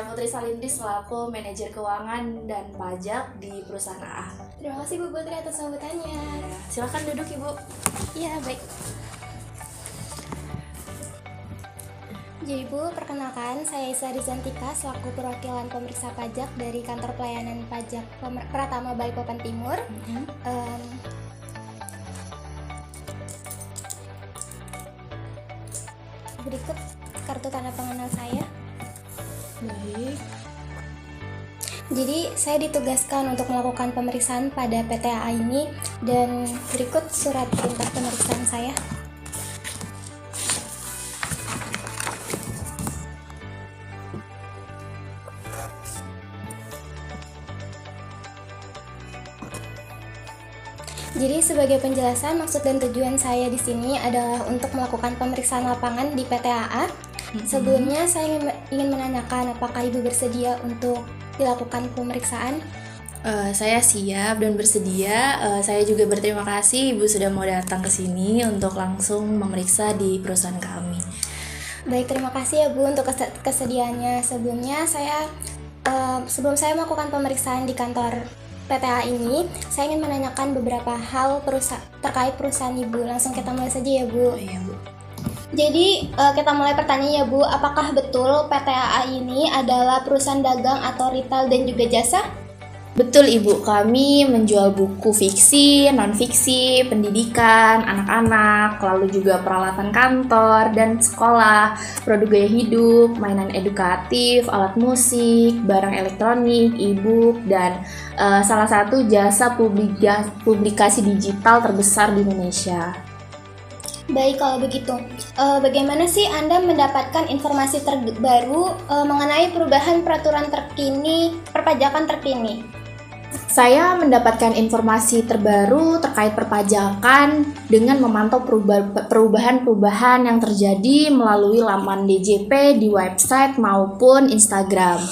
Putri Salindri selaku manajer keuangan dan pajak di perusahaan AA. Terima kasih Bu Putri atas sambutannya. Silakan duduk Ibu. Iya, baik. Jadi Bu, perkenalkan saya Isa Rizantika selaku perwakilan pemeriksa pajak dari Kantor Pelayanan Pajak Pratama Balikpapan Timur. Berikut kartu tanda pengenal saya. Baik. Jadi saya ditugaskan untuk melakukan pemeriksaan pada PTA ini dan berikut surat perintah pemeriksaan saya. Jadi sebagai penjelasan, maksud dan tujuan saya di sini adalah untuk melakukan pemeriksaan lapangan di PTAA. Sebelumnya saya ingin menanyakan apakah Ibu bersedia untuk dilakukan pemeriksaan? Saya siap dan bersedia. Saya juga berterima kasih Ibu sudah mau datang ke sini untuk langsung memeriksa di perusahaan kami. Baik, terima kasih ya Bu untuk kesediaannya. Sebelum saya melakukan pemeriksaan di kantor PTA ini, saya ingin menanyakan beberapa hal terkait perusahaan Ibu. Langsung kita mulai saja ya Bu. Iya Bu. Jadi kita mulai pertanyaan ya Bu, apakah betul PTAA ini adalah perusahaan dagang atau retail dan juga jasa? Betul Ibu, kami menjual buku fiksi, non-fiksi, pendidikan, anak-anak, lalu juga peralatan kantor dan sekolah, produk gaya hidup, mainan edukatif, alat musik, barang elektronik, e-book, dan salah satu jasa publikasi digital terbesar di Indonesia. Baik, kalau begitu, bagaimana sih Anda mendapatkan informasi terbaru mengenai perubahan peraturan terkini, perpajakan terkini? Saya mendapatkan informasi terbaru terkait perpajakan dengan memantau perubahan-perubahan yang terjadi melalui laman DJP di website maupun Instagram.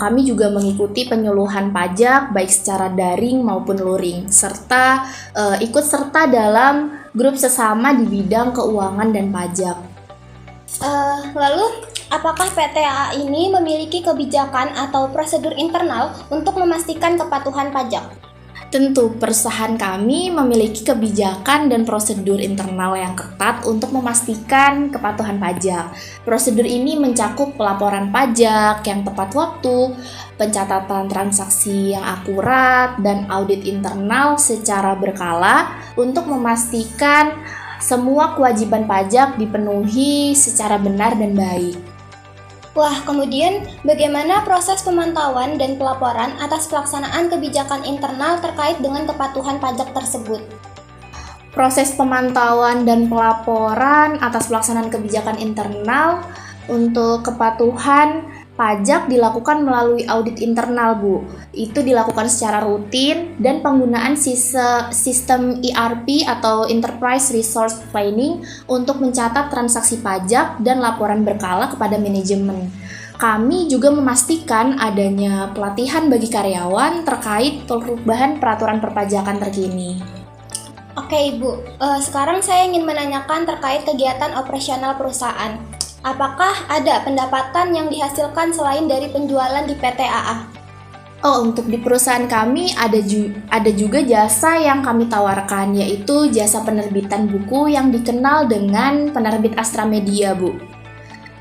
Kami juga mengikuti penyuluhan pajak baik secara daring maupun luring, serta ikut serta dalam grup sesama di bidang keuangan dan pajak. Lalu, apakah PTAA ini memiliki kebijakan atau prosedur internal untuk memastikan kepatuhan pajak? Tentu, perusahaan kami memiliki kebijakan dan prosedur internal yang ketat untuk memastikan kepatuhan pajak. Prosedur ini mencakup pelaporan pajak yang tepat waktu, pencatatan transaksi yang akurat, dan audit internal secara berkala untuk memastikan semua kewajiban pajak dipenuhi secara benar dan baik. Wah, kemudian bagaimana proses pemantauan dan pelaporan atas pelaksanaan kebijakan internal terkait dengan kepatuhan pajak tersebut? Proses pemantauan dan pelaporan atas pelaksanaan kebijakan internal untuk kepatuhan pajak dilakukan melalui audit internal, Bu. Itu dilakukan secara rutin dan penggunaan sistem ERP atau Enterprise Resource Planning untuk mencatat transaksi pajak dan laporan berkala kepada manajemen. Kami juga memastikan adanya pelatihan bagi karyawan terkait perubahan peraturan perpajakan terkini. Oke Ibu, sekarang saya ingin menanyakan terkait kegiatan operasional perusahaan. Apakah ada pendapatan yang dihasilkan selain dari penjualan di PTAA? Untuk di perusahaan kami ada juga jasa yang kami tawarkan, yaitu jasa penerbitan buku yang dikenal dengan penerbit Astra Media, Bu.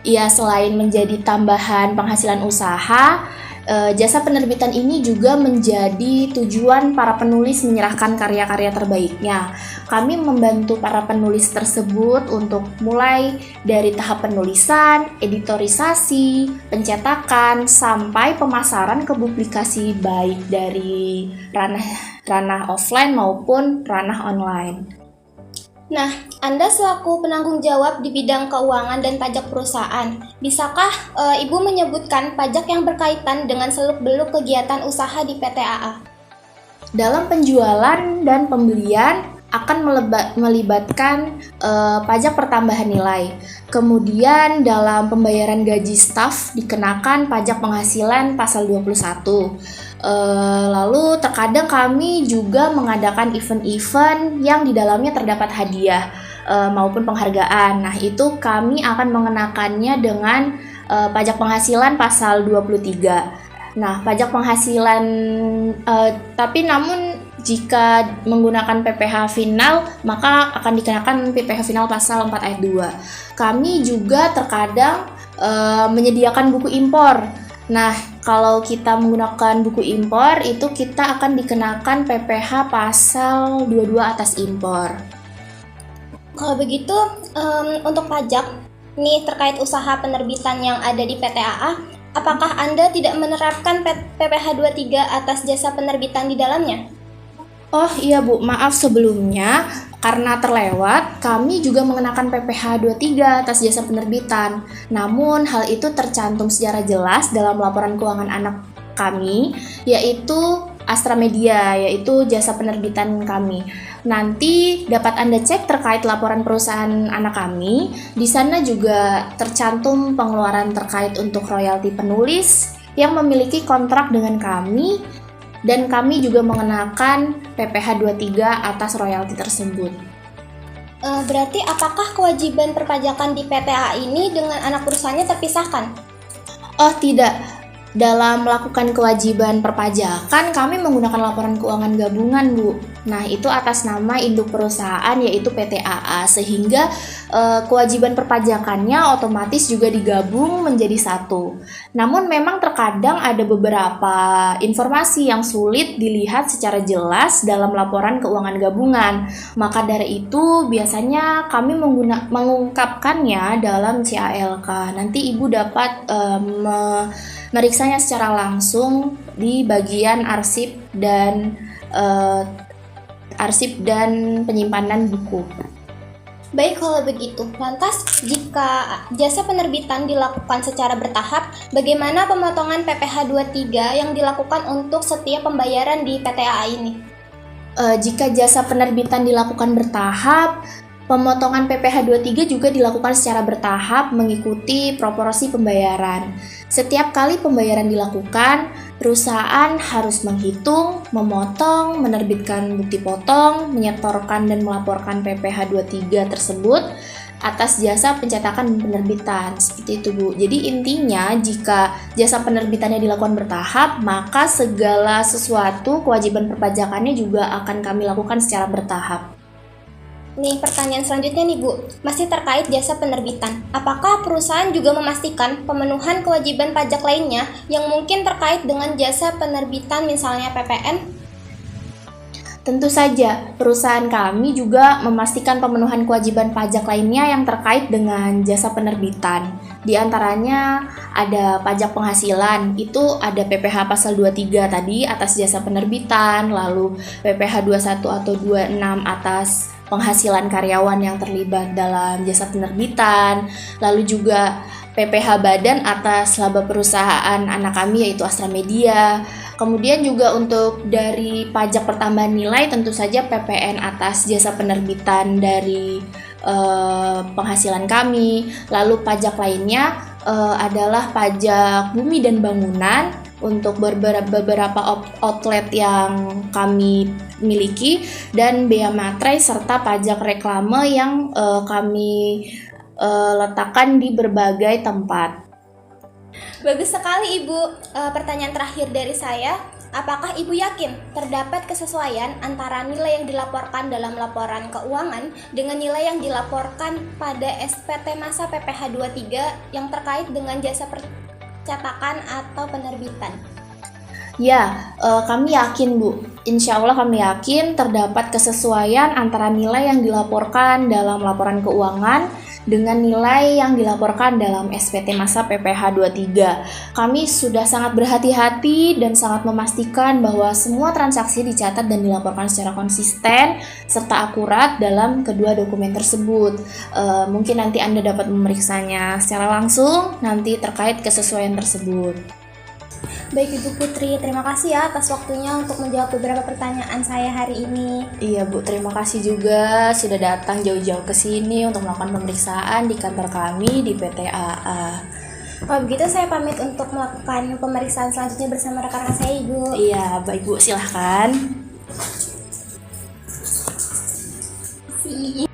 Ya, selain menjadi tambahan penghasilan usaha, jasa penerbitan ini juga menjadi tujuan para penulis menyerahkan karya-karya terbaiknya. Kami membantu para penulis tersebut untuk mulai dari tahap penulisan, editorisasi, pencetakan, sampai pemasaran ke publikasi baik dari ranah offline maupun ranah online. Nah, Anda selaku penanggung jawab di bidang keuangan dan pajak perusahaan, bisakah Ibu menyebutkan pajak yang berkaitan dengan seluk-beluk kegiatan usaha di PTAA? Dalam penjualan dan pembelian akan melibatkan pajak pertambahan nilai. Kemudian dalam pembayaran gaji staf dikenakan pajak penghasilan pasal 21. Lalu terkadang kami juga mengadakan event-event yang di dalamnya terdapat hadiah maupun penghargaan. Nah, itu kami akan mengenakannya dengan pajak penghasilan pasal 23. Nah, pajak penghasilan tapi namun jika menggunakan PPh final maka akan dikenakan PPh final pasal 4 ayat 2. Kami juga terkadang menyediakan buku impor. Nah, kalau kita menggunakan buku impor itu kita akan dikenakan PPh pasal 22 atas impor. Kalau begitu, untuk pajak nih terkait usaha penerbitan yang ada di PTAA, apakah Anda tidak menerapkan PPh 23 atas jasa penerbitan di dalamnya? Oh iya Bu, maaf sebelumnya karena terlewat, kami juga mengenakan PPh 23 atas jasa penerbitan. Namun hal itu tercantum secara jelas dalam laporan keuangan anak kami, yaitu Astra Media, yaitu jasa penerbitan kami. Nanti dapat Anda cek terkait laporan perusahaan anak kami. Di sana juga tercantum pengeluaran terkait untuk royalti penulis yang memiliki kontrak dengan kami, dan kami juga mengenakan PPh 23 atas royalti tersebut. Berarti apakah kewajiban perpajakan di PTAA ini dengan anak perusahaannya terpisahkan? Oh tidak. Dalam melakukan kewajiban perpajakan, kami menggunakan laporan keuangan gabungan, Bu. Nah, itu atas nama induk perusahaan yaitu PTAA, sehingga kewajiban perpajakannya otomatis juga digabung menjadi satu. Namun memang terkadang ada beberapa informasi yang sulit dilihat secara jelas dalam laporan keuangan gabungan. Maka dari itu biasanya kami mengungkapkannya dalam CALK. Nanti Ibu dapat meriksanya secara langsung di bagian arsip dan penyimpanan buku. Baik, kalau begitu, lantas jika jasa penerbitan dilakukan secara bertahap, bagaimana pemotongan PPh 23 yang dilakukan untuk setiap pembayaran di PTAA ini? Jika jasa penerbitan dilakukan bertahap, pemotongan PPh 23 juga dilakukan secara bertahap mengikuti proporsi pembayaran. Setiap kali pembayaran dilakukan, perusahaan harus menghitung, memotong, menerbitkan bukti potong, menyetorkan dan melaporkan PPh 23 tersebut atas jasa pencetakan dan penerbitan. Seperti itu, Bu. Jadi intinya jika jasa penerbitannya dilakukan bertahap, maka segala sesuatu kewajiban perpajakannya juga akan kami lakukan secara bertahap. Nih, pertanyaan selanjutnya nih Bu, masih terkait jasa penerbitan. Apakah perusahaan juga memastikan pemenuhan kewajiban pajak lainnya yang mungkin terkait dengan jasa penerbitan, misalnya PPN? Tentu saja, perusahaan kami juga memastikan pemenuhan kewajiban pajak lainnya yang terkait dengan jasa penerbitan. Di antaranya ada pajak penghasilan, itu ada PPh pasal 23 tadi atas jasa penerbitan, lalu PPh 21 atau 26 atas penghasilan karyawan yang terlibat dalam jasa penerbitan, lalu juga PPh badan atas laba perusahaan anak kami yaitu Astra Media. Kemudian juga untuk dari pajak pertambahan nilai tentu saja PPN atas jasa penerbitan dari penghasilan kami. Lalu pajak lainnya adalah pajak bumi dan bangunan untuk beberapa outlet yang kami miliki, dan bea materai serta pajak reklame yang kami letakkan di berbagai tempat. Bagus sekali Ibu. Pertanyaan terakhir dari saya, apakah Ibu yakin terdapat kesesuaian antara nilai yang dilaporkan dalam laporan keuangan dengan nilai yang dilaporkan pada SPT masa PPh 23 yang terkait dengan jasa percetakan atau penerbitan? Ya, kami yakin Bu. Insya Allah kami yakin terdapat kesesuaian antara nilai yang dilaporkan dalam laporan keuangan dengan nilai yang dilaporkan dalam SPT masa PPh 23. Kami sudah sangat berhati-hati dan sangat memastikan bahwa semua transaksi dicatat dan dilaporkan secara konsisten serta akurat dalam kedua dokumen tersebut. Mungkin nanti Anda dapat memeriksanya secara langsung nanti terkait kesesuaian tersebut. Baik Ibu Putri, terima kasih ya atas waktunya untuk menjawab beberapa pertanyaan saya hari ini. Iya Bu, terima kasih juga sudah datang jauh-jauh ke sini untuk melakukan pemeriksaan di kantor kami di PTAA. Kalau begitu saya pamit untuk melakukan pemeriksaan selanjutnya bersama rekan-rekan saya Ibu. Iya, baik Bu, silahkan. Iya.